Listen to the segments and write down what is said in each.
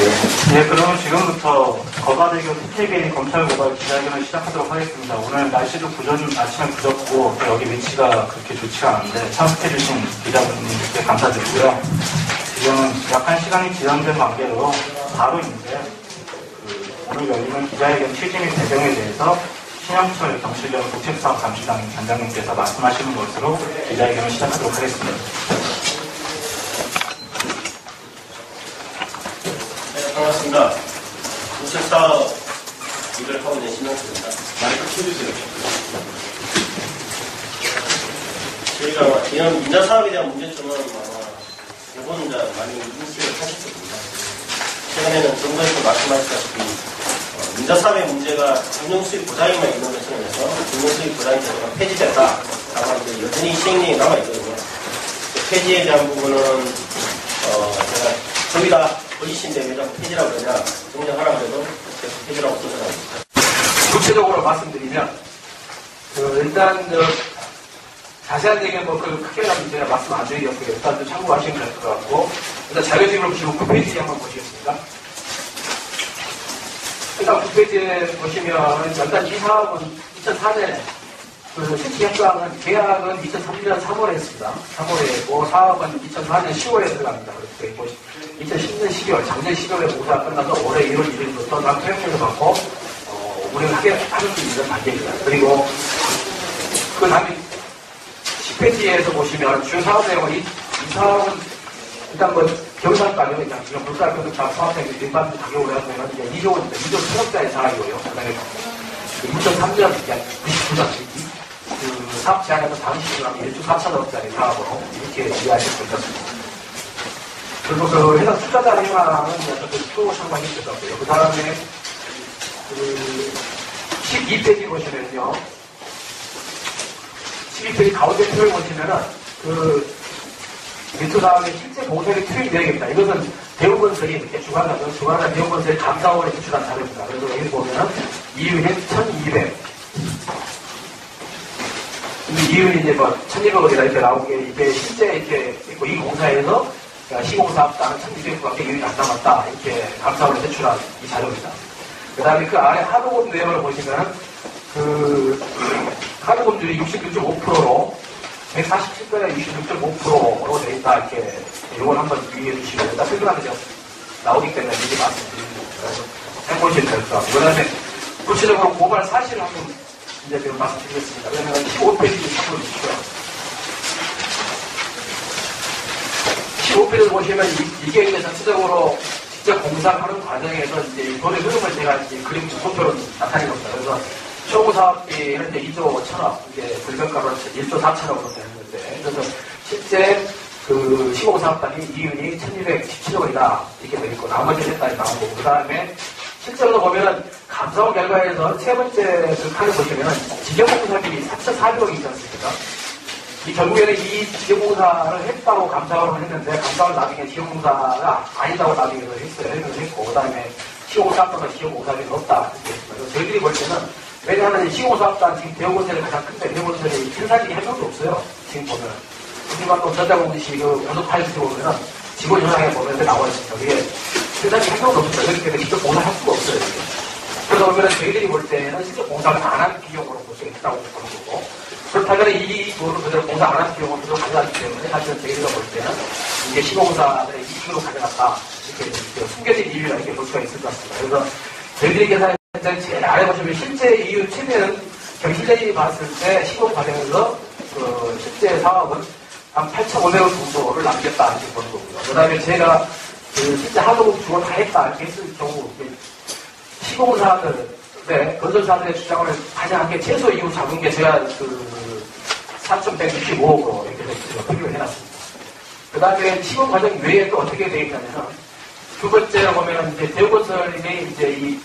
네, 그러면 지금부터 거가대교 특혜개인 검찰 고발 기자회견을 시작하도록 하겠습니다. 오늘 날씨도 아침에 부졌고 여기 위치가 그렇게 좋지가 않은데 참석해주신 기자분들께 감사드리고요. 지금 약 1시간이 지연된 관계로 바로 이제 오늘 열리는 기자회견 취지 및 배경에 대해서 신영철 경실련 국책사업 감시당 단장님께서 말씀하시는 것으로 기자회견을 시작하도록 하겠습니다. 반갑습니다. 국책사업 일을 하고 있는 신영철입니다. 마이크 켜주세요. 저희가 이런 민자사업에 대한 문제점은 아마 대부분 많이 인식을 하실 겁니다. 최근에는 정부에서 말씀하셨다시피 민자사업의 문제가 금융수익 보장에만 있는 것으로 인해서 금융수익 보장이 폐지됐다. 다만 여전히 시행령이 남아있거든요. 폐지에 대한 부분은 제가 저희가 거짓인데 왜 자꾸 폐지라고 그러냐, 정정하라고 해도 계속 폐지라고 생각합니다. 구체적으로 말씀드리면, 일단, 자세한 얘기는 크게 하면 제가 말씀 안 드리겠고요. 일단 좀 참고하시면 될 것 같고, 일단 자료집으로 보시면 9페이지 한번 보시겠습니다. 일단 9페이지에 보시면, 일단 이 사업은 2004년에, 실제 협상은, 계약은 2003년 3월에 했습니다. 3월에 했고, 사업은 2004년 10월에 들어갑니다. 그래서 2010년 12월, 작년 12월에 공사가 끝나서 올해 1월 1일부터 난 토양표를 받고, 우리는 하는 수 있는 단계입니다. 그리고, 그 다음에 10페이지에서 보시면 주요 사업 내용은 이 사업은 일단 경상가격은 지금 물가격은 다 포함된 일반 가격으로 하면 이제 2조 원입니다. 2조 1천억짜리 사업이고요. 그 다음에 2003년 약 99년 그 사업 제한에서 당시 하면 1조 4천억짜리 사업으로 이렇게 이해하실 수 있습니다. 그리고 해당 투자자 행화는 또 상관이 있을 것 같고요. 그 다음에 12페이지 보시면요. 12페이지 가운데 표를 보시면은 밑으로 다음에 실제 공사의 투입 내역입니다. 이것은 대우건설이 이렇게 주관하는 대우건설이 감사원에 제출한 자료입니다. 그래서 여기 보면은 이윤이 1,200. 이윤이 이제 1,200억이라 이렇게 나온 게 이게 실제 이렇게 있고 이 공사에서 시공사업단은 1,200억밖에 이윤이 안 남았다. 이렇게 감사원에 제출한 이 자료입니다. 그 다음에 그 아래 하도급 내용을 보시면은 하도급률이 66.5%로 147건에 26.5%로 되어 있다. 이렇게 이걸 한번 유의해 주시고 일단 설명하면 나오기 때문에 미리 말씀드립니다. 그래서 해보시면 될 것 같고 그 다음에 구체적으로 고발 사실을 한번 이제 지금 말씀드리겠습니다. 그러면 15페이지 참고해 주시고요. 15페이지를 보시면 이게 이제 전체적으로 직접 공사하는 과정에서 이제 돈의 흐름을 제가 이제 그림 소표로 나타낸 겁니다. 그래서 총 사업비 현재 2조 5천억, 이게 불변가로 1조 4천억으로 되는데, 그래서 실제 시공사업단이 이윤이 1,217억이다 이렇게 되어 있고 나머지 세단이 나오고 그 다음에 실제로 보면은 감사원 결과에서 세 번째 칸을 보시면은 지정공사비 4,400억이 있지 않습니까? 결국에는 이 지정공사를 했다고 감사원을 했는데 감사원 나중에 지정공사가 아니다고 나중에 했고 그 다음에 시공사업단과 지정공사비 없다 그래서 저희들이 볼 때는 왜냐하면 시공사업단 지금 대우건설이 가장 큰데 대우건설이 생산직이 한 명도 없어요. 지금 보면 하지만 또 전자공시 고속 파일트 보면은 직원 현황에 보면 나와 있습니다. 그게 생산직이 한 명도 없어요. 그렇기 때문에 직접 공사할 수가 없어요. 그래서 보면 저희들이 볼 때는 실제 공사를 안 한 비용으로 볼 수 있다고 보는 거고 그렇다면 이 돈을 그대로 공사 안 한 비용을 그대로 가져갔기 때문에 사실은 저희가 볼 때는 이게 시공사들의 이익으로 가져갔다 이렇게 숨겨진 이유라 이렇게 볼 수가 있을 것 같습니다. 그래서 저희들이 계산해 제일 아래 보시면 실제 이윤 최대는 경실련이 봤을 때 시공 과정에서 실제 사업은 한 8,500억 정도를 남겼다 이렇게 보는 거고요. 그 다음에 제가 실제 하도급 주고 다 했다 이렇게 했을 경우 시공사들 건설사들의 주장을 가장 게 최소 이윤 잡은 게 제가 4,165억으로 이렇게 비교를 해놨습니다. 그 다음에 시공 과정 외에 또 어떻게 되어 있냐면 두 번째로 보면 이제 대우건설이 이제 이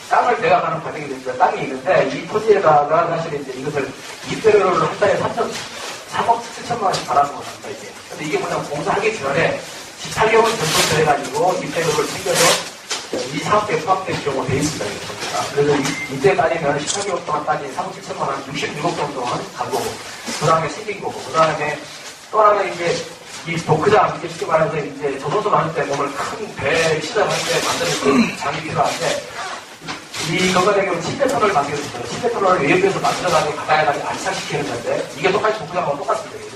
땅을 매각하는 과정이 됩니다. 땅이 있는데 이 토지에다가 사실 이제 이것을 입대료를 한 달에 3억 7천만 원씩 받아서 합니다. 이게. 근데 이게 뭐냐면 공사하기 전에 18개월 전부터 해가지고 입대료를 챙겨서 이 사업에 포함된 경우가 되어 있습니다. 그래서 이때 따지면 18개월 동안 따진 3억 7천만 원, 66억 정도는 간 거고, 그 다음에 생긴 거고, 그 다음에 또 하나 이제 이 도크장, 쉽게 말해서 이제 조선소 만들 때 몸을 큰 배 시작할 때 만드는 그 장이 필요한데, 이 건강대교 침대터널을 만들었어요. 침대터널을 외부에서 만들어가지고 바다에다가 안착시키는 건데, 이게 똑같이 도크장하고 똑같습니다.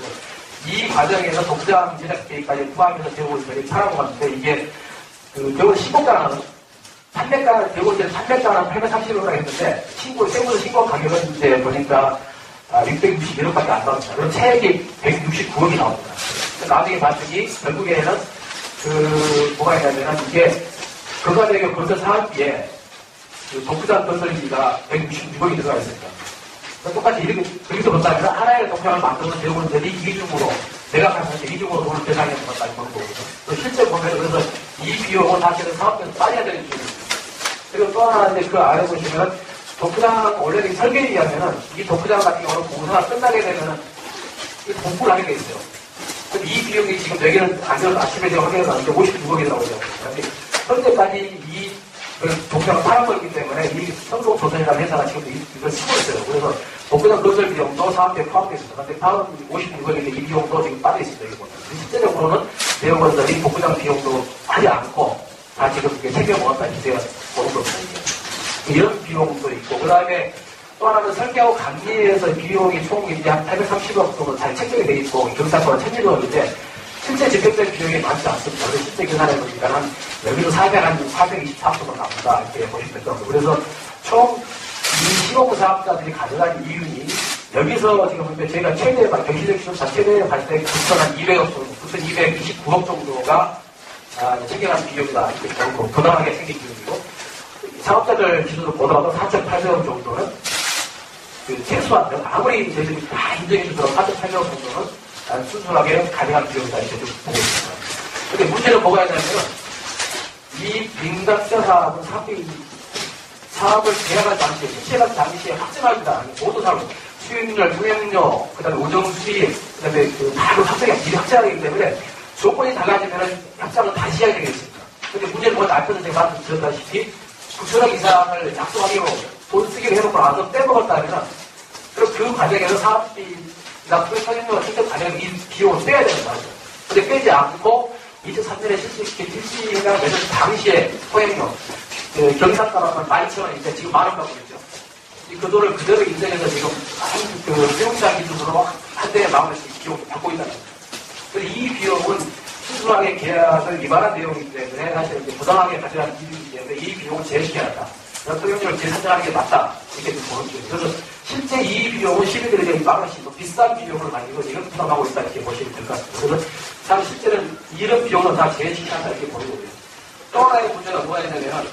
이 과정에서 도크장 제작비까지 포함해서 대구원들이 팔아고 갔는데, 이게 그 대구원 신고가는 판매가, 대구원들이 판매가는 830원이라고 했는데, 세무서 신고 가격은 이제 보니까 661억밖에 안 나옵니다. 그럼 차액이 169억이 나옵니다. 나중에 봤더니 결국에는 뭐가 있냐면 이게 건강대교 건설 사업비에 그 도크장 건설비가 166억이 들어가 있습니다. 똑같이 이렇게 본다면 하나의 도크장을 만들어서 대구원들이 이중으로 내가 가서 이중으로 돈을 배상해서 것까지 보는 거거든요. 실제 보면 그래서 이 비용은 사실은 사업에서 빠져야 되는 비용입니다. 그리고 또 하나 이제 그 아래 보시면 도크장 원래 설계에 의하면은 이 도크장 같은 경우는 공사가 끝나게 되면은 공부를 하게 돼 있어요. 그럼 이 비용이 지금 여기는 아침에 제가 확인해서 나왔는데 56억이라고 해요. 현재까지 이 도크장을 팔아버렸기 때문에 이 성동조선이라는 회사가 지금 이걸 쓰고 있어요. 그래서 도크장 건설 비용도 사업비에 포함되어 있습니다. 근데 파은 56억인데 이 비용도 지금 빠져 있습니다. 실제적으로는 대형건설이 도크장 비용도 하지 않고 다 지금 이렇게 챙겨 먹었다 이렇게 제가 보는 거거든요. 이런 비용도 있고, 그 다음에 또 하나는 설계하고 감리에서 비용이 총 이제 한 830억 정도 잘 책정이 돼 있고, 경사권은 1000억인데, 실제 집행된 비용이 많지 않습니다. 그래서 실제 계산해 보니까 한, 여기도 424억 정도 나온다, 이렇게 보시면 될 겁니다. 그래서 총 이 시공 사업자들이 가져간 이윤이, 여기서 지금 근데 저희가 경시적 시공사 최대에 봤을 때 9,200억 정도, 9,229억 정도가 챙겨간 비용이다, 이렇게 정도, 부당하게 생긴 비용이고, 사업자들 기준으로 보더라도 4,800억 정도는 그 최소한 아무리 저희들이 다 인정해주더라도 4,800억 정도는 순수하게 가능한 비용이다 이렇게 좀 보고 있습니다. 근데 문제는 뭐가 있냐면 이 민간사 사업은 사업을 계약할 당시에 실시할 당시에 확정합니다. 모두 사업 수익률, 운영료, 그다음에 우정 수익, 그다음에 다 확정이 미리 확정하기 때문에 조건이 달라지면 협상을 다시 해야 되겠습니다. 근데 문제는 뭐가 앞에서 제가 말씀드렸다시피 9천억 이상을 약속하기로 돈 쓰기로 해놓고 나서 빼먹었다면, 그럼 그 과정에서 사업비나 프로젝트가 직접 과정에 이 비용을 빼야 되는 거죠. 근데 빼지 않고 2003년에 실시가 되는 당시에 소액료, 경상가로는 12,000원인데 지금 10,000원 받고 있죠. 그 돈을 그대로 인정해서 지금 세운사 기준으로 한 대에 10,000원씩 비용을 받고 있다는 거죠. 그래서 이 비용은 순수하게 계약을 위반한 내용이기 때문에 사실 이제 부당하게 가져간 비용이기 때문에 이 비용을 제외시켜야 한다. 소용료를 재산정하는 게 맞다. 이렇게 좀 보는 거죠. 그래서 실제 이 비용은 시민들에게 만원씩 비싼 비용을 가지고 지금 부담하고 있다. 이렇게 보시면 될 것 같습니다. 그래서 참 실제는 이런 비용은 다 제외시켜야 한다. 이렇게 보는 거고요. 또 하나의 문제가 뭐가 있냐면,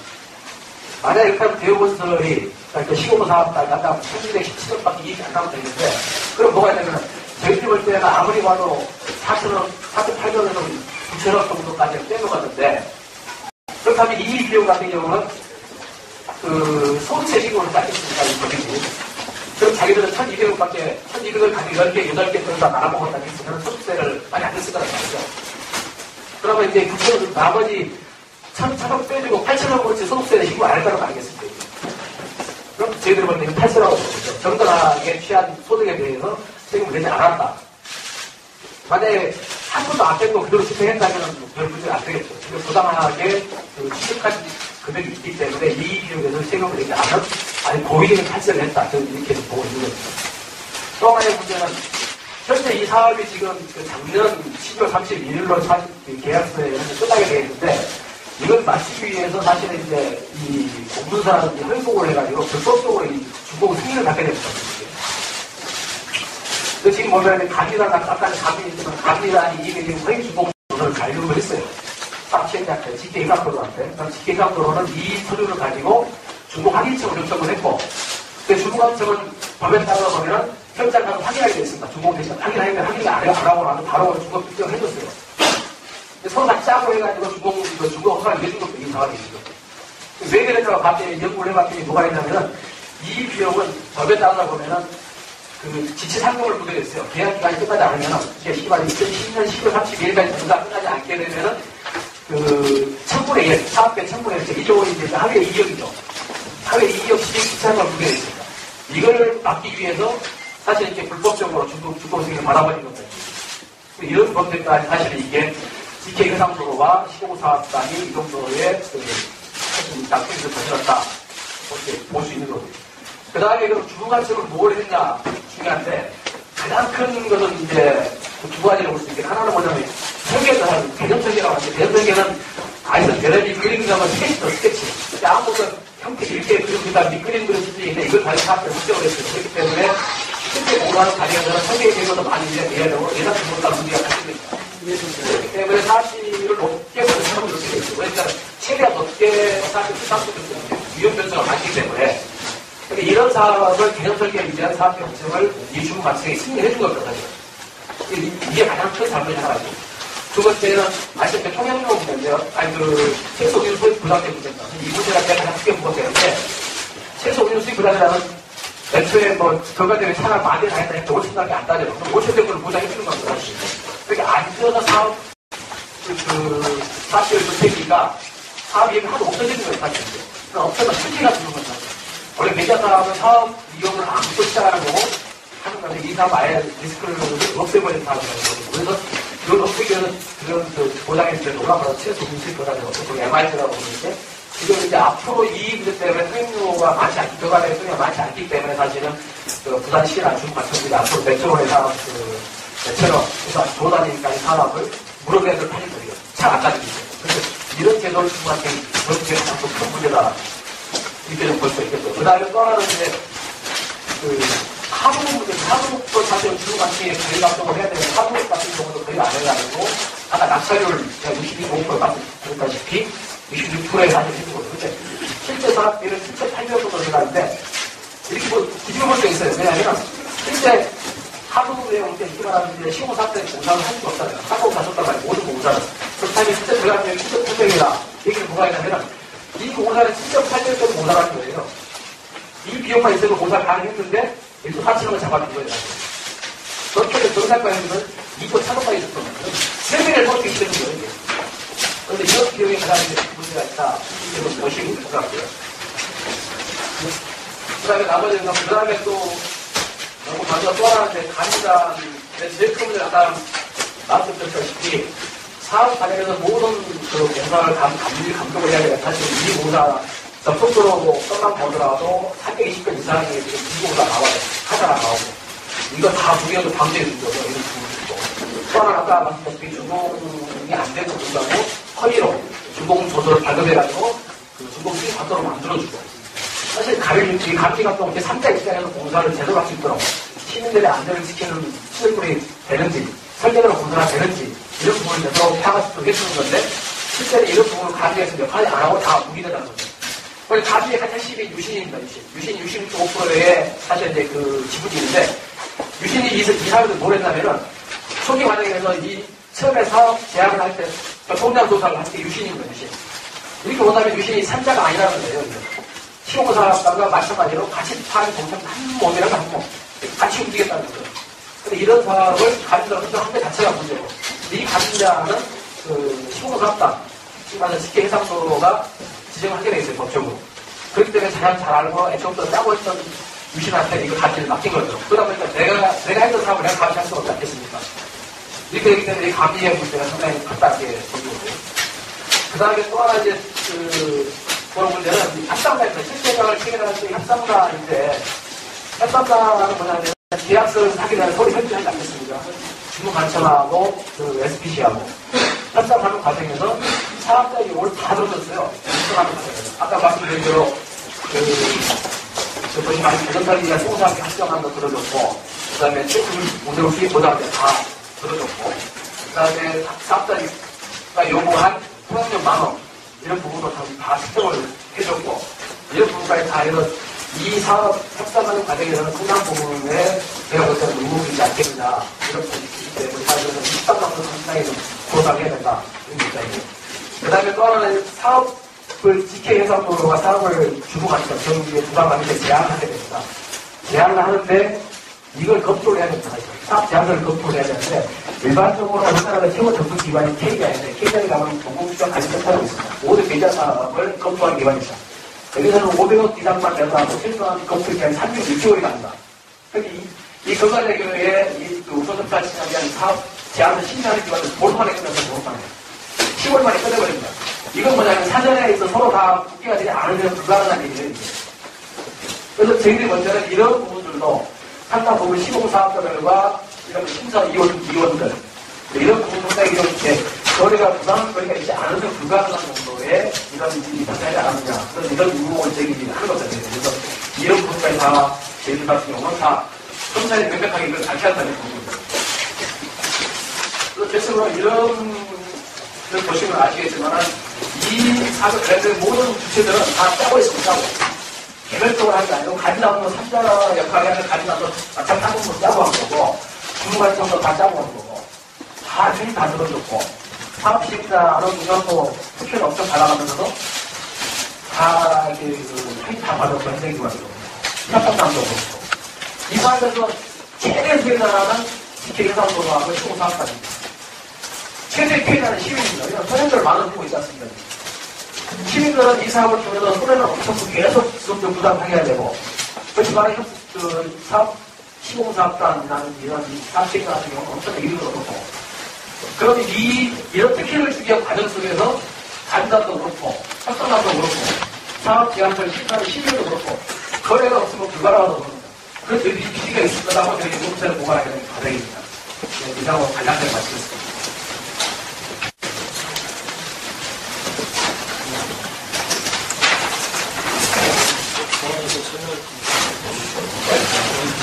만약에 이렇게 하면 대우건설이 시공사 사업까지 아까 1,217억밖에 이익이 안 나오면 되는데, 그럼 뭐가 있냐면, 저희들 볼 때는 아무리 봐도 4,000원, 4,800원에서 9,000원 정도까지 빼놓았는데, 그렇다면 이 비용 같은 경우는 소득세 시공을 쌓겠습니까? 이 법인이. 그럼 자기들은 1,200원밖에, 1,200원 가지고 10개, 8개 정도 다 나눠먹었다고 했으면 소득세를 많이 안 냈을 거란 말이죠. 그러면 이제 9,000원, 나머지 1,000원 빼주고 8,000원어치 소득세를 신고 안 할 거라고 알겠습니다. 그럼 저희들이 볼 때는 8,000원이라고 보죠. 정당하게 취한 소득에 대해서 세금을 내지 않았다. 만약에 한 번도 안 뺀 거 그대로 집행했다면 별 문제가 안 되겠죠. 지금 부당하게 취득한 금액이 있기 때문에 이 비용에서 세금을 내지 않은, 아니 고의적인 탈세를 했다. 저는 이렇게 보고 있는 겁니다. 또 하나의 문제는 현재 이 사업이 지금 작년 12월 31일로 계약서에 끝나게 되어 있는데, 이걸 마치기 위해서 사실은 이제 이 공문사라든지 활동을 해가지고 불법적으로 이 중공 승인을 받게 됩니다. 지금 보면 감리단, 아까 감리있지만 감리단이 이게 지금 허위 중공을 가려고 했어요. 쌍시행자한테, 직계회장도로한테. 직계회장도로는 이 서류를 가지고 중공 확인청을 요청을 했고, 중공 확인청은 법에 따라 보면 현장 가서 확인하게 되어 있습니다. 중공 대신 확인을 안 하고 나서 바로 중공 필정을 해줬어요. 서로 다 짜고 해가지고 중공 허가를 내준 것도 이 상황이죠. 왜 그랬냐고 봤더니 연구를 해봤더니 뭐가 있냐면은 이 비용은 법에 따라 보면은 지치 상금을 보게 됐어요. 계약 기간이 끝나지 않으면은, 이게 2010년 10월 31일까지 전가 끝나지 않게 되면은, 1000분의 1, 사업비 1000분의 1, 2조 원이 되면 하루에 2억이죠. 하루에 2억 12상금을 보게 됐습니다. 이걸 막기 위해서 사실 이렇게 불법적으로 중공 승인을 받아버린 겁니다. 이런 것들까지 사실은 이게 DK 해상도로와 시공사업단이 이 정도의 낙태를 저질렀다. 이렇게 볼 수 있는 거고요. 그 다음에 그럼 주무관청을 뭘 했냐 중요한데 가장 큰 것은 이제 두 가지를 볼 수 있는데 하나는 뭐냐면 설계를 하는 개념설계라고 하는데 개념설계는 아이들 대단히 그림 그리면 스케치. 아무튼 형태 이렇게 그림보다 밑그림 그릴 수도 있는데 이걸 다시 사업에 설정을 했어요. 그렇기 때문에 실제 공부하는 과정에서는 설계 계획보다 많이 이해해야 되고 예산 분보다 문제가 발생됩니다. 그렇기 때문에 사실을 높게 보는 사람은 그렇게 되죠. 그러니까 최대한 높게 사실 수상수도 위험 변수가 많기 때문에 그러니까 이런 사업을 개념 설계에 위한 사업 결정을 이 주무관청에 승인해 준 겁니다. 사실. 이게 가장 큰 잘못이 하나죠. 두 번째는 아시다시피 통행료 문제인데요. 최소 운임 수익 부담된 문제입니다. 이 문제가 가장 크게 부각되는데 최소 운임 수익 부담이라는 애초에 결과적인 차가 많이 다녔다 했는데 5천밖에 안 따져요. 그럼 5천 정도를 보장해 주는 겁니다. 그러니까 안전한 사업 사업비를 주택이니까 사업이 하도 없어지는 거예요. 사실. 그럼 없어서 실체가 주는 겁니다. 원래 메디아 사업은 사업 위험을 안고 시작하는 거고 하는 건데 이 사업 아예 리스크를 없애버리는 사업이라는 거죠. 그래서 이걸 어떻게 그런 보장에 올라가서 최소 운임 보장을 어떻게 MIT라고 부르는데 지금 이제 앞으로 이 문제 때문에 수익료가 많지 않기, 결과적인 수익료가 많지 않기 때문에 사실은 부산시나 중과천지가 앞으로 메트로의 사업, 메트로, 그래서 도단위까지 사업을 무료에서 팔릴 거예요. 잘 안 가지고 있어요. 그래서 이런 제도를 중국한테 그렇게 가장 큰 문제다. 이렇게 좀 볼 수 있겠죠. 그 다음에 또 하나는 이제, 하부국 문제, 하부국도 사실 중국한테 관리 감독을 해야 되는 하부국 같은 경우도 거의 안 해가지고, 아까 낙찰률 62.5% 봤다시피, 26%에 사실 해준 거예요. 근데 실제 사업비를 7,800억 정도 들어가는데 이렇게 뒤집어 볼 수 있어요. 왜냐하면 실제 하부에 올 때 이렇게 말하면 이제 시공사업자들이 공사를 할 수가 없잖아요. 하부가 가셨다고 하면 모든 공사를. 그렇다면 실제 들어가면 7,800이다. 얘기를 뭐가 있냐면 이 공사를 7,800억 공사라는 거예요. 이 비용만 있어도 공사를 가능했는데 1.4천원을 잡아준 거예요. 그렇게 정상가에서는 2.4억까지 있었던 거예요. 3배를 그렇게 시키는 거예요. 그런데 이런 비용에 가장 문제가 있다. 이게 보시면 될 것 같고요. 그 다음에 나머지는, 그 다음에 또, 너무 먼저 또 하나인데, 간단, 제일 큰 문제는 아까 말씀드렸다시피, 사업 과정에서 모든 공사를 감독을 해야 되는 사실 이 공사, 접속도로 썸만 보더라도 320건 이상의 비공사 나와요. 하자가 나오고. 이거 다 중요해서 방지해 준 거죠. 이런 부분도. 또 하나 아까 말씀드렸다시피 준공이 안 되고 그런다고 허위로 준공 조서를 발급해가지고 준공 수익 받도록 만들어주고 사실 이 감리 감독 3자 입장에서 공사를 제대로 할 수 있도록 시민들의 안전을 지키는 시설물이 되는지 설계대로 공사가 되는지 이런 부분을 제대로 파악하도록 해주는 건데 실제로 이런 부분을 감리에서 역할을 안 하고 다 무기되다는 거죠. 원래 감리의 가장 핵심이 유신입니다. 유신 66.5%의 사실 이제 지분인데 유신이 이 사람들 뭘 했냐면은 초기 과정에서 처음에 사업 제안을 할 때, 통장 조사를 할 때 유신인 거예요, 유신. 이렇게 보다면 유신이 3자가 아니라는 거예요, 시공사업단과 마찬가지로 같이 파는 공사는 한 몸이라도 한 몸. 같이 움직였다는 거예요. 근데 이런 사업을 가진자로 한 대 자체가 문제고, 이 가진자는 시공사업단, 지금 말하는 직계해상도로가 지정을 하게 돼 있어요, 법적으로. 그렇기 때문에 잘 알고 애초부터 짜고 있던 유신한테 이거 가치를 맡긴 거죠. 그러다 보니까 내가 했던 사업을 내가 감시할 수 없지 않겠습니까? 이렇게 되기 때문에 이 감리의 문제가 상당히 크다게 보이는 거고요. 그 다음에 또 하나 이제, 그런 문제는 협상자입니다. 실제장을 체결할 때 협상자인데, 협상자는 뭐냐면, 계약서를 하기 전에 서로 협의하지 않겠습니까? 주무관청하고, SPC하고. 협상하는 과정에서 사업자의 요구를 다 들어줬어요. 협상하는 과정에서. 아까 말씀드린 대로, 보시면 개정설계가 소상하게 합정한 거 들어줬고, 그 다음에 운영 수익 보장을 다 들어줬고, 그 다음에 사업자가 요구한 통행료 10,000원, 이런 부분도 다 측정을 해줬고, 이런 부분까지 다 해서 이 사업 협상하는 과정에서는 상당 부분에 제가 볼 때는 의무이지 않겠느냐, 이런 부분이 있기 때문에 사실은 입상만큼 상당히 좀 보상해야 된다, 이런 입장이에요. 그 다음에 또 하나는 사업을 직계해상도로가 사업을 주고 가니까 경기에 부담하는데 제한을 하게 됩니다. 제한을 하는데 이걸 검토를 해야 됩니다. 사업 제한을 검토를 해야 되는데 일반적으로 우리나라의 최고 정부 기관이 KBI인데 KBI 가면 공공기관관리센터라고 있습니다. 모든 계좌 사업을 검토하는 기관입니다. 여기서는 500억 이상만 내서 최소한 검토 기간이 366개월이 갑니다. 이 근간대교의 이 우선접사 시장에 대한 제안을 신청하는 기간을 보름만에 끝내서 보름만에 10월 만에 끝내버립니다. 이건 뭐냐면 사전에 있어 서로 다 국회가 되지 않으면 불가능한 일이에요. 이게. 그래서 저희들이 먼저는 이런 부분들도 한강 부분 시공사업자들과 이런 심사위원들 이런 부분들과 이렇게 거래가 부당한 거리가 있지 않으면 불가능한 정도의 이런 일이 발생하지 않았느냐 그런 이런 의혹을 제기하는 거잖아요. 그래서 이런 부분까지 다 저희들 같은 경우는 다 검찰이 명백하게 이걸 밝혀한다는 부분입니다. 그래서 대체로 이런 걸 보시면 아시겠지만 이 사업 관련된 모든 주체들은 다 짜고 있습니다. 짜고. 개별적으로 하는 게 아니고 가지나무는 삼자 역할이 아니라 가지나무도 마찬가지 따고 짜고 한 거고 중간정도 다 짜고 한 거고 다 저희 다 들어줬고 사업시행자는 우선도 투표를 엄청 받아가면서도 다 이렇게 회의 다 받았고 행정기 받았고 협상단도 그렇고 이 사업에서 최대 피해자라는 직계회사원도하고 시공사업까지입니다. 최대 피해자는 시민입니다. 이런 손해를 많은 보고 있지 않습니까? 시민들은 이 사업을 통해서 손해를 엄청 계속 지속적으로 부담해야 되고 그렇지만 시공사업단이라는 이런 사업시행자 같은 경우는 엄청나게 이익을 얻고 그럼 이런 특혜를 주기 위한 과정 속에서 간단도 그렇고 협상단도 그렇고 사업제한을 실시하는 시민도 그렇고 거래가 없으면 불가능하다고 합니다. 그래서 이 비리가 있을 거라고 저희 공사를 보관하게 되는 과정입니다. 네, 이상으로 간략하게 마치겠습니다.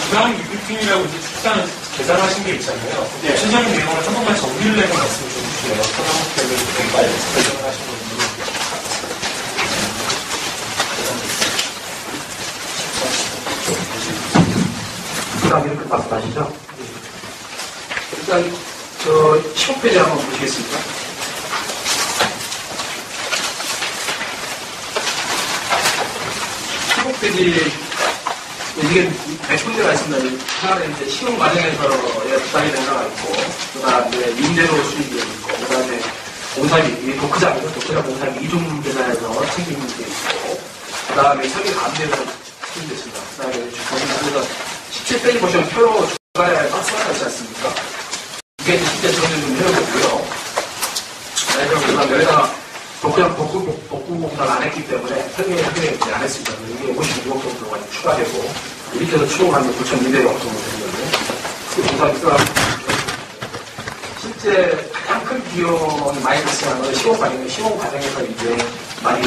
부당 유급팀이라고 이제 출산 계산하신 게 있잖아요. 네. 구체적인 내용을 한 번만 정리를 해서 말씀을 좀 주세요. 어떤 항목들을 되게 빨리 결정을 하신 건지. 부당 유급 말씀하시죠? 일단 15페이지 한번 보시겠습니다. 15페이지 이게 몇 군데가 있습니다. 하나는 이제 시공 과정에서 부당이 된 하나가 있고, 그 다음에 임대료 수익이 있고, 그 다음에 공사비, 도크장이죠. 도크장 공사비 이중 계산에서 책임이 있고, 그 다음에 설계 감대에서 책임이 있습니다. 그 다음에 보시면 17페이지 보시면 표 중간에 박스가 있지 않습니까? 이게 실제 정리 좀 해보고요. 그 다음에 여기다가 도크장 복구 공사를 안 했기 때문에 설계를 안 했습니다. 이게 56억 정도가 추가되고, 밑에서 추공하면 9,200억 정도 되는데, 그 공사가 있어가지고, 실제 가장 큰 비용이 많이 발생하는 건 시공 과정에서 이제 많이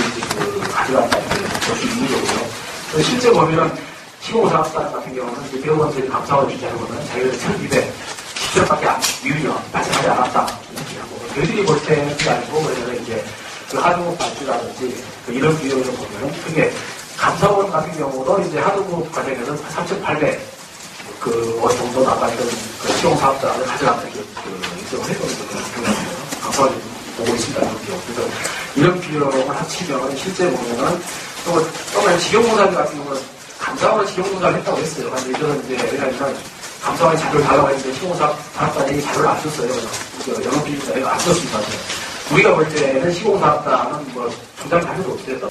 가져갔다는 게 볼 수 있는 거고요. 그래서 실제 보면은 시공사업단 같은 경우는 이제 배우관들이 감사원 주장하는 거는 자기들이 1,200, 10조밖에 미율이 발생하지 않았다. 이렇게 하고, 저희들이 볼 때는 그게 아니고, 그러면 이제 그 하도급 발주라든지 이런 비용을 보면은 그게 감사원 같은 경우도 이제 하도급 과정에서는 3,800 원 정도 나가던 시공사업자를 가져갔다 인정을 했거든요. 감사원이 보고 있습니다. 그래서 이런 비용을 합치면 실제 보면은 또 직영공사들 같은 경우는 감사원은 직영공사를 했다고 했어요. 근데 이거는 이제 왜냐하면 감사원이 자료를 달라고 했는데 시공사업단이 자료를 안 줬어요. 영업비밀자가 안 썼습니다. 우리가 볼 때는 시공사업단은 주장이 하나도 없어요.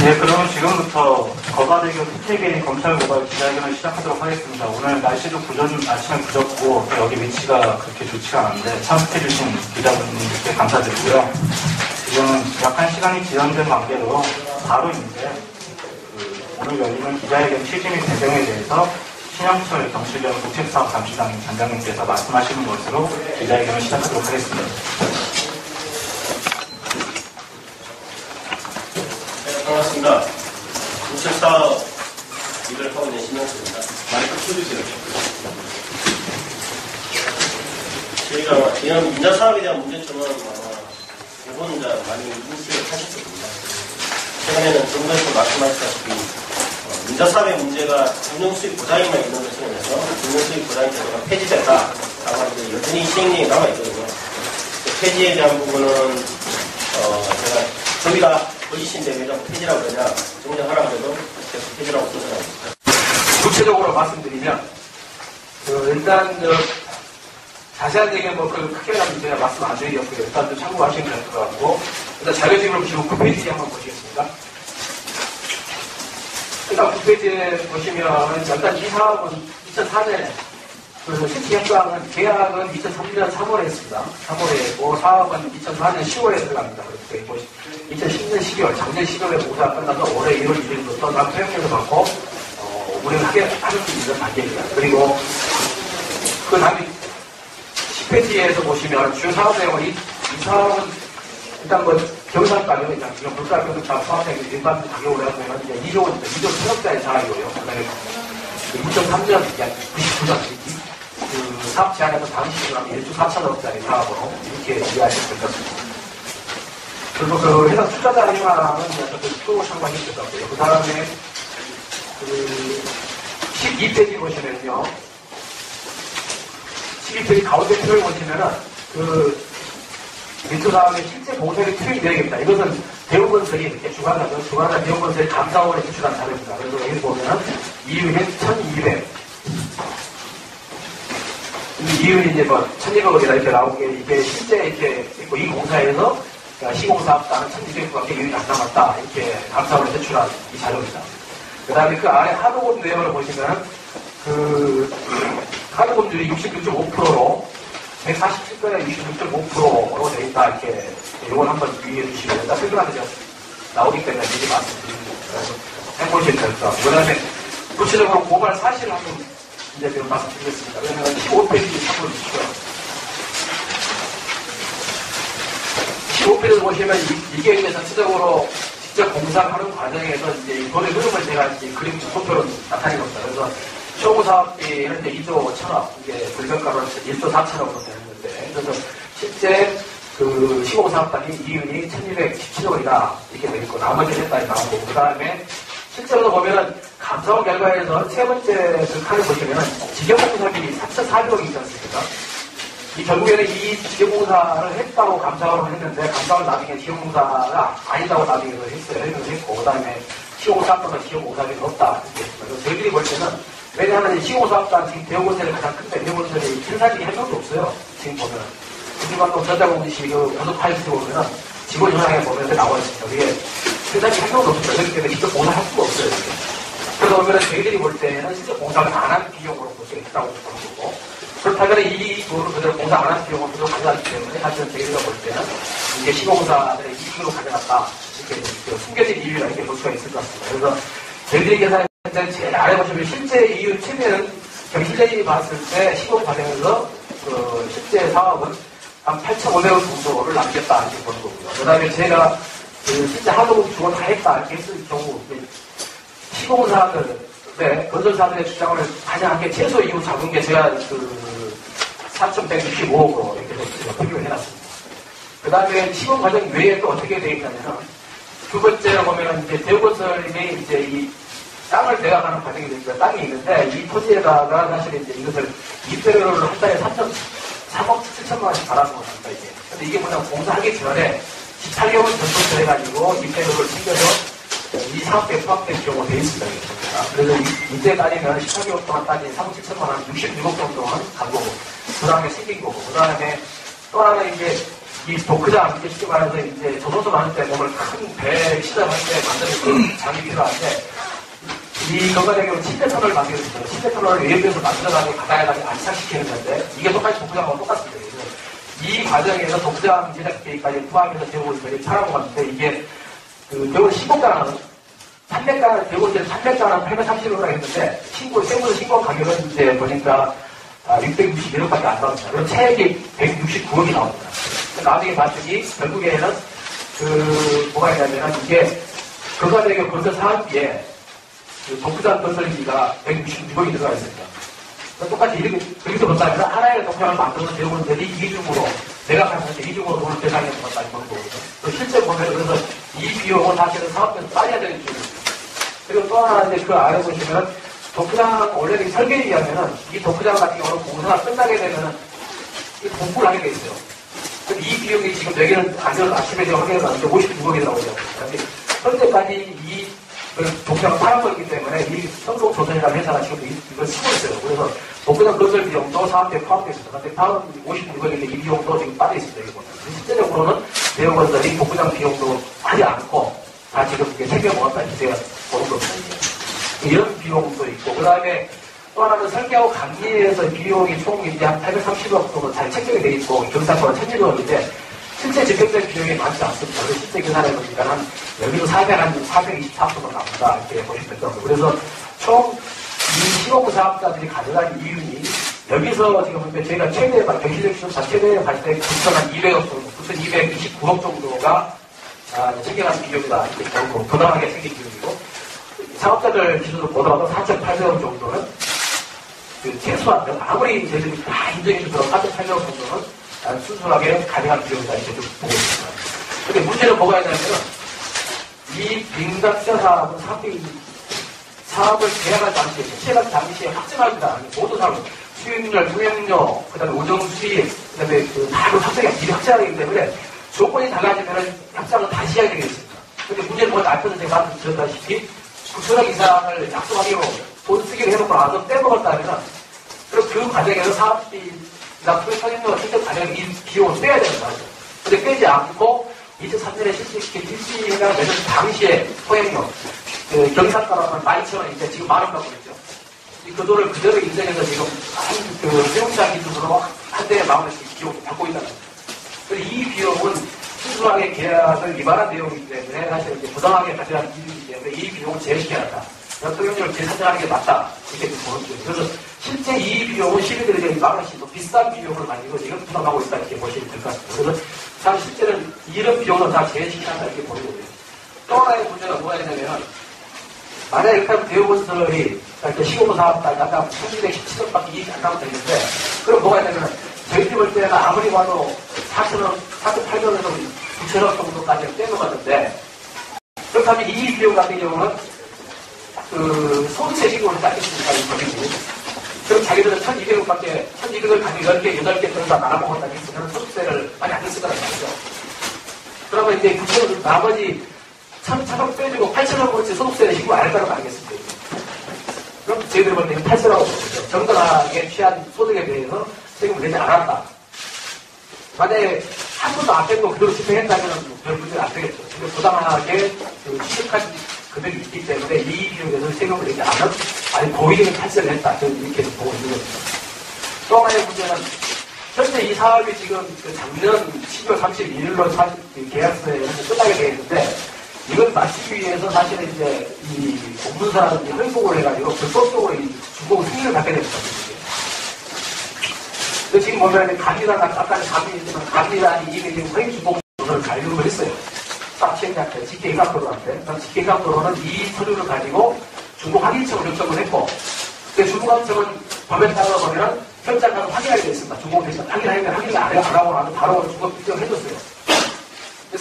네, 그러면 지금부터 거가대교 특혜개인 검찰 고발 기자회견을 시작하도록 하겠습니다. 오늘 날씨도 아침에 부졌고 여기 위치가 그렇게 좋지가 않은데 참석해주신 기자분들께 감사드리고요. 지금 약간 시간이 지연된 관계로 바로 이제 오늘 열리는 기자회견 취지 및 배경에 대해서 신영철 경실련 국책사업 감시장 단장님께서 말씀하시는 것으로 기자회견을 시작하도록 하겠습니다. 반갑습니다. 국책사업 일을 하고 있는 신영철입니다. 마이크 켜주세요. 저희가 이런 민자사업에 대한 문제점은 아마 대부분 많이 인식을 하실 겁니다. 최근에는 정부에서 말씀하셨다시피 민자사업의 문제가 금융수익 보장에만 있는 것을 인해서 금융수익 보장이 제도가 폐지됐다라고 하는데 여전히 시행령이 남아있거든요. 폐지에 대한 부분은 제가 저희가 거짓인데 왜 자꾸 폐지라고 그러냐 정리하라고 해도 계속 폐지라고 써서합니다. 구체적으로 말씀드리면 일단 자세한 얘기는 크게 가면 제가 말씀 안 드리겠고요. 일단 좀 참고하시면 될 것 같고 일단 자료집을 보시면 9페이지 한번 보시겠습니다. 일단 9페이지에 보시면 일단 이 사업은 2004년에 그래서 실제 협상은 계약은 2003년 3월에 했습니다. 3월에 했고 사업은 2004년 10월에 들어갑니다. 그래서 2010년 12월, 작년 10월에 공사가 끝나서 올해 1월 1일부터 난 토양에서 받고 우리는 하게 하는 수 있는 단계입니다. 그리고 그 다음에 10페이지에서 보시면 주요 사업 내용은 이 사업은 일단 경상 가격은 일단 지금 물가 교육자 사업에 일반 가격으로 해보면 이제 2조 천억짜리 사업이고요. 그다음에 2003년 약 99년 그 사업 제한에서 당시 하면 1조 4천억짜리 사업으로 이렇게 이해하시면 될 것 같습니다. 그리고 그 해당 투자자 행화는 또 상관이 있을 것 같고요. 그 다음에 그 12페이지 보시면요. 12페이지 가운데 표를 보시면은 그 민주 사업의 실제 공사의 투입 내역입니다. 이것은 대우건설이 이렇게 주관자 대우건설이 감사원에 제출한 자료입니다. 그래서 여기 보면은 이윤이 1,200. 이윤이 이제 1,200억이다 이렇게 나온 게 이게 실제 이렇게 있고 이 공사에서 시공사업단은 1,200억밖에 이윤이 안 남았다 이렇게 감사원에 제출한 이 자료입니다. 그 다음에 그 아래 하도급 내용을 보시면은 그 하도급률이 66.5%로 147건에 26.5%로 되어 있다 이렇게 이건 한번 유의해 주시면 일단 설명하기 전 나오기 때문에 미리 말씀드립니다. 그래서 해보시면 될 것 같고 그 다음에 구체적으로 고발 사실을 한번 이제 지금 말씀드리겠습니다. 그러면 15페이지 한번 주시고요. 15페이지를 보시면 이게 이제 전체적으로 직접 공사하는 과정에서 이제 이번의 흐름을 제가 이제 그림 소표로 나타내겠습니다. 그래서 쇼부사업비 현재 2조 1천억, 이게 불변가로 1조 4천억으로 되는데, 그래서 실제 그 시공사업단이 이윤이 1,217억이다 이렇게 되어 있고, 나머지 했다니 나오고, 그 다음에 실제로 보면은 감사원 결과에서 세 번째 그 칸을 보시면은 직영공사비 3,400억이 있지 않습니까? 이 결국에는 이 지역공사를 했다고 감사원을 했는데 감사원 나중에 지역공사가 아니다고 나중에 했어요. 했고 그 다음에 시공사업단은 지역공사비 없다. 그래서 저희들이 볼 때는 왜냐하면 시공사업단 지금 대우건설이 가장 큰데 대우건설이 생산직이 한 명도 없어요. 지금 보면 국민방송 전자공지 그 고속 파일스 보면은 직원 현황에 보면 나와 있습니다. 그게 생산직이 한 명도 없어요. 그렇기 때문에 직접 공사할 수가 없어요. 이렇게. 그래서 보면은 저희들이 볼 때는 실제 공사를 안 한 비용으로 볼 수가 있다고 보는 거고. 그렇다면 이 돈을 그대로 공사 안 하는 비용을 그대로 가져갔기 때문에 사실은 저희가 볼 때는 이게 시공사들의 이익으로 가져갔다. 이렇게 숨겨진 이유라 이렇게 볼 수가 있을 것 같습니다. 그래서 저희들이 계산할 때 제일 아래 보시면 실제 이유 최대는 경실장님이 봤을 때 시공 과정에서 그 실제 사업은 한 8,500억 정도를 남겼다 이렇게 보는 거고요. 그 다음에 제가 그 실제 하도급 주고 다 했다 이렇게 했을 경우 시공사들 네, 건설사들의 주장을 가장 한 게 최소 이후 잡은 게 제가 그 4,165억으로 이렇게 제가 비교를 해놨습니다. 그 다음에 시공 과정 외에 또 어떻게 되어 있냐면 두 번째로 보면 이제 대우건설이 이제 이 땅을 매각하는 과정이 되니까 땅이 있는데 이 토지에다가 사실 이제 이것을 입대료를 한 달에 3억 7천만 원씩 받아서 합니다 이게. 근데 이게 뭐냐면 공사하기 전에 18개월 전부터 해가지고 입대료를 챙겨서 이 사업에 포함된 경우가 되어 있습니다. 그래서 이때 따지면 18개월 동안 따진 3억 7천만 원, 66억 정도는 간 거고, 그 다음에 생긴 거고, 그 다음에 또 하나 이제 이 도크장, 쉽게 말해서 이제 조선소 만들 때 보면 큰 배 시작할 때 만드는 장이 필요한데, 이 건강대교는 침대터널을 만들었습니다. 침대터널을 외부에서 만들어가지고 바다에다가 안착시키는 건데, 이게 똑같이 도크장하고 똑같습니다. 그래서 이 과정에서 도크장 제작 계획까지 포함해서 대우건설이 팔아고 갔는데, 이게 대우건 시공가는 판매가는 대우건설 판매가는 830억이라고 했는데 세무서 신고 가격은 이제 보니까 661억밖에 안 나옵니다. 그럼 차액이 169억이 나옵니다. 나중에 봤더니 결국에는 뭐가 있냐면 이게 건강대교 건설 사업비에 도크장 건설비가 166억이 들어가 있습니다. 똑같이 이렇게 여기서 본다면 하나의 도크장을 만들어서 대우건설이 이중으로 매각하면서 이중으로 돈을 배상해서 봤다는 거거든요. 실제 보면 그래서 이 비용은 사실은 사업에서 빠져야 되는 비용입니다. 그리고 또 하나 이제 그 아래 보시면 도크장 원래 설계에 의하면은 이 도크장 같은 경우는 공사가 끝나게 되면은 공부를 하게 돼 있어요. 그럼 이 비용이 지금 여기는 안전 아침에 제가 확인해 봤는데 56억이 나오죠. 현재까지 이 도크장을 팔아버렸기 때문에 이 성동조선이라는 회사가 지금 이걸 쓰고 있어요. 그래서 도크장 건설 비용도 사업비에 포함되어 있습니다. 근데 다음 56억인데 이 비용도 지금 빠져 있습니다. 실제적으로는 대우건설이 도크장 비용도 하지 않고 다 지금 챙겨 먹었다는 제가 보는 겁니다. 이런 비용도 있고, 그 다음에 또 또 하나는 설계하고 감리에서 비용이 총 이제 한 830억 정도 잘 책정이 돼 있고 경사권은 1000억인데 실제 집행된 비용이 많지 않습니다. 그래서 실제 계산해 보니까 한 여기도 424억 정도 나온다 이렇게 보시면 될 겁니다. 그래서 총 이 시공부 사업자들이 가져간 이윤이 여기서 지금 보면 저희가 최대 경실력 시험사 최대 봤을 때 9,200억 정도, 9,229억 정도가 챙겨간 비용이다 이렇게 결국 부당하게 생긴 비용이고 사업자들 기준으로 보더라도 4,800억 정도는 그 최소한 아무리 저희들이 다 인정해주더라도 4,800억 정도는 순수하게 가능한 비용이다 이렇게 좀 보고 있습니다. 근데 문제는 뭐가 있냐면 이 민간 사업은 사업을 계약할 당시에, 실시할 당시에 확정합니다. 모든 사업은 수익률, 통행료, 그 다음에 우정 수익, 그 다음에 다른 확정이 미리 확정하기 때문에 조건이 달라지면 협상을 다시 해야 되겠습니다. 근데 문제는 뭐냐, 앞에서 제가 드렸다시피 9천억 이상을 약속하기로 돈 쓰기로 해놓고 나서 빼먹었다면 그럼 그 과정에서 사업비나 통행료 실제 과정에 이 비용을 빼야 되는 거죠. 근데 빼지 않고 2003년에 실시해가 되는 당시에 통행료 경상가로는 12,000원인데 지금 10,000원 받고 있죠. 그 돈을 그대로 인정해서 지금 세용자 기준으로 한 대에 10,000원씩 비용을 받고 있다는 거죠. 그래서 이 비용은 순수하게 계약을 위반한 내용이기 때문에 사실 이제 부당하게 가져간 이유이기 때문에 이 비용을 제외시켜야 한다. 통행료를 재산정하는 게 맞다. 이렇게 보는 거죠. 그래서 실제 이 비용은 시민들에게 10,000원씩 더 비싼 비용을 가지고 지금 부담하고 있다. 이렇게 보시면 될 것 같습니다. 그래서 사실 실제는 이런 비용은 다 제외시켜야 한다. 이렇게 보는 거고요. 또 하나의 문제가 뭐가 있냐면 만약에 이렇게 하면 대우건설이 이렇게 시공부 사업까지 아까 1,217억밖에 이익이 안 나오면 되는데 그럼 뭐가 있냐면 저희들이 볼 때는 아무리 봐도 4,000억, 4,800억에서 9,000억 정도까지 떼어갔는데 그렇다면 이 비용 같은 경우는 소득세 신고를 따겠습니까? 이 법인이. 그럼 자기들은 1,200억밖에 1,200억을 가지고 10개, 8개 정도 나눠먹었다니 그러면 소득세를 많이 안 냈을 거란 말이죠. 그러면 이제 9,000억 나머지 1,000억 빼주고 8,000억어치 소득세를 신고 안 했다는 거 아니겠습니까? 그럼 저희들이 볼 때는 8,000억은 없죠. 정당하게 취한 소득에 대해서 세금을 내지 않았다. 만약에 한 번도 안 뺀 거 그대로 집행했다면 별 문제가 안 되겠죠. 지금 부당하게 취득한 금액이 있기 때문에 이 비용에서 세금을 내지 않은 아니 고의적인 탈세를 했다. 저는 이렇게 보고 있는 겁니다. 또 하나의 문제는 현재 이 사업이 지금 작년 12월 31일로 계약서에 끝나게 되어 있는데 이걸 마치기 위해서 사실은 이제 이 공문서라든지 회복을 해가지고 불법적으로 이 중공 승인을 받게 됩니다. 근데 지금 보면 감리단, 아까 감리지만 감리단이 이미 지금 회의 중공서를 발급을 했어요. 사업시행자한테, 직계인감도로한테. 직계인감도로는 이 서류를 가지고 중공 확인청을 요청을 했고, 근데 중공 확인청은 법에 따라 보면 현장가서 확인하게 되어 있습니다. 중공 대신 확인을 안 하고 나서 바로 중공 결정을 해줬어요.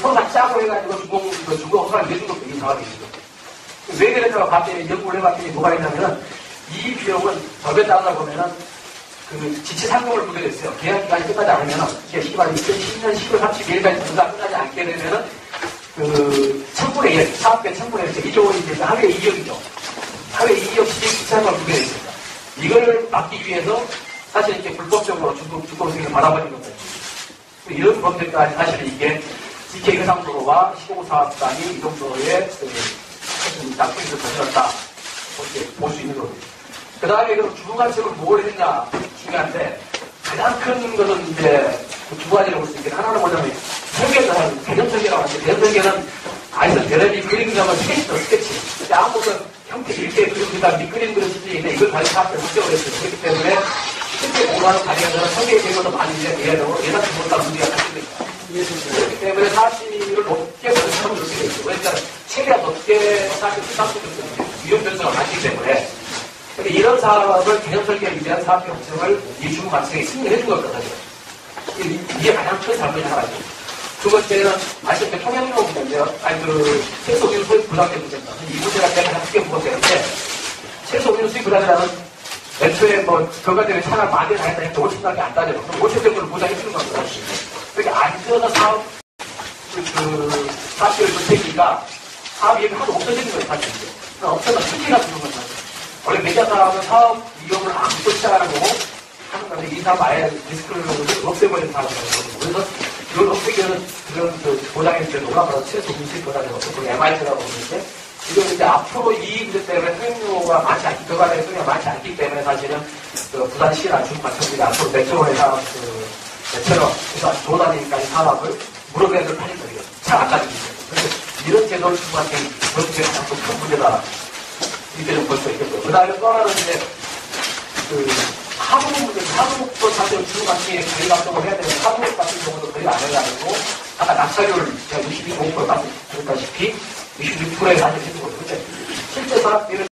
서로 다 짜고 해가지고 중공 허가를 내준 것도 이 상황이죠. 왜 그랬냐고 갑자기 연구를 해봤더니 뭐가 있냐면은 이 비용은 법에 따라 보면은 지체 상공을 보게 됐어요. 계약 기간이 끝나지 않으면은, 이게 2010년 10월 32일까지 분사 끝나지 않게 되면은, 1000분의 1, 사업계 1000분의 1, 2조 원이 이제 하루에 2억이죠. 하루에 2억 지체 상공을 보게 됐습니다. 이걸 막기 위해서 사실 이렇게 불법적으로 주권 승인을 받아버린 겁니다. 이런 범죄까지 사실 이게 직계인상도로와 시공사업단이 이 정도의 나쁜 짓을 저질렀다. 이렇게 볼 수 있는 겁니다. 그 다음에 그럼 주무관청을 뭘 했냐 중요한데 가장 큰 것은 이제 두 가지를 볼 수 있는데 하나는 뭐냐면 설계는 개념 설계라고 하는데 개념 설계는 아이선 대련이 그림자만 스케치죠 스케치. 근데 아무튼 형태 이렇게 그림자 밑그림 그려지는데 이걸 가지고 사업을 설정을 했어요. 그렇기 때문에 실제 공부하는 과정에서는 설계에 대한 것도 많이 이제 예상적으로 예상치 못한 문제가 생깁니다. 그렇기 때문에 사실을 높게 보는 사람을 이렇게 되어 있고 그러니까 체계가 높게 사실 수상수도 위험 변수가 많기 때문에 근데 이런 사업을 개념 설계에 위한 사업 결정을 이 주무관청에 승인을 해준 겁니다, 사실. 이게 가장 큰 잘못이 하나죠. 두 번째는, 아시다시피 통행료 문제인데요. 최소 운임 수익 부담의 문제입니다. 이 문제가 가장 크게 부각되는데, 최소 운임 수익 부담이라는 애초에 결과적인 차가 만에 다녔다 했는데 5천밖에 안 따져요. 그럼 5천 정도를 보장해주는 겁니다. 그러니까 안전한 사업, 사업비를 주택이니까 사업이 하도 없어지는 거예요, 사실. 없어서 승리가 주는 거예요. 원래 매장 사업은 사업 위험을 안고 시작하는 거고 하는 건데 이 사업 아예 리스크를 없애버리는 사업이거든요. 그래서 이걸 없애기는 그런 보장의 문제는 올라가서 최소 분식 보장이 없고 MIT라고 하는데 지금 이제 앞으로 이 문제 때문에 수익료가 많지 않기, 그간의 수익료가 많지 않기 때문에 사실은 그 부산시나 중과청들이 앞으로 몇천원 이상 몇천원, 그래서 조단위까지 산업을 무릎에서 팔린 거예요. 잘 안 가지고 있어요. 그래서 이런 제도를 중과청이 그렇게 자꾸 큰 문제다. 이렇게 좀 볼 수 있겠고요. 그 다음에 또 하나는 이제 하부국 문제, 하부국도 사실 중과청이 거의 감독을 해야 되는데 하부국 같은 경우도 거의 안 해가지고 아까 낙찰률 제가 62.5% 말씀드렸다시피 66%에 사실 해준 거죠. 근데 실제 사업비는